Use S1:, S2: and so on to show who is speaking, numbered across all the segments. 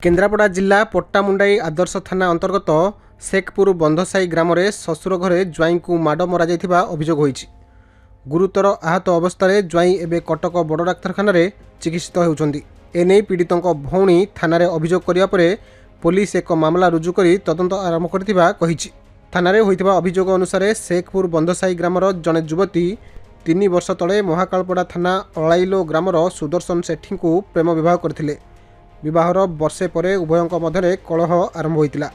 S1: केन्द्रापड़ा जिला पट्टामुंडाई आदर्श थाना अंतर्गत शेखपुर बंधसाई ग्राम में शशुर घरे ज्वाई को माड़ मरा अभियोग होईछि। गुरुतर आहत अवस्था ज्वाई एवं कटक बड़ डाक्तखाना चिकित्सित होउछन्ति। एने पीड़ितों भौणी थाना अभियोग करिया परे पुलिस एक मामला रुजु कर तदंत आरंभ करथिबा कहिछि। थाना होइथिबा अभियोग अनुसार शेखपुर बंधसाई ग्रामर जड़े युवती 3 वर्ष तले महाकालपड़ा थाना अलाइलो ग्रामर सुदर्शन सेठी को प्रेम विवाह करथिले। विवाहर वर्षे परे उभयों मध्य कलह आरंभ होता।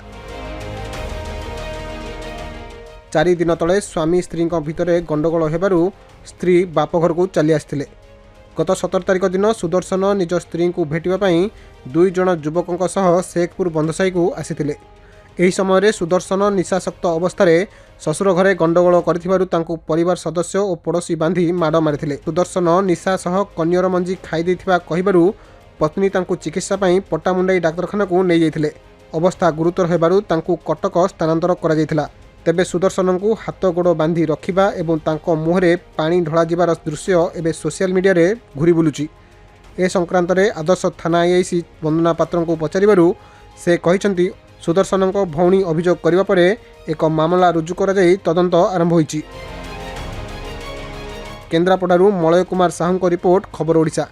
S1: 4 दिन तले स्वामी स्त्री भितर गंडगोल होबारु स्त्री बापघर को चली आसथिले। गत 17 तारिख दिन सुदर्शन निज स्त्री को भेटापी 2 जण युवकों सह शेखपुर बंधसाई को आसीथिले। एही समय सुदर्शन निशासक्त अवस्था शशुर घरे गंडगोल कर परिवार सदस्य और पड़ोशी बांधी माड़ मारिथिले। सुदर्शन निशा सह कन्यर मंजी खाई देथिबा कहिबारु पत्नी तांकु चिकित्सा पई पट्टामुंडाई डाक्तरखाना को नहीं जाइथिले। अवस्था गुरुतर हेबारु तांकु कटक स्थानांतर करा जाइथिला। तेबे सुदर्शन को हाथ गोड़ बांधी रखिबा एवं तांको मुहरे पानी ढला जिबार दृश्य एबे सोशल मीडिया रे घुरी बुलुची। ए संक्रांत रे आदर्श थाना आईआईसी वंदना पात्र को पचारिबारु से कहिसंती सुदर्शन को भौणी अभियोग करिबा परे एक मामला रुजु करा जाई तदंत आरंभ होईची। केन्द्रापड़ारू मलय कुमार साहू को रिपोर्ट, खबर ओडिशा।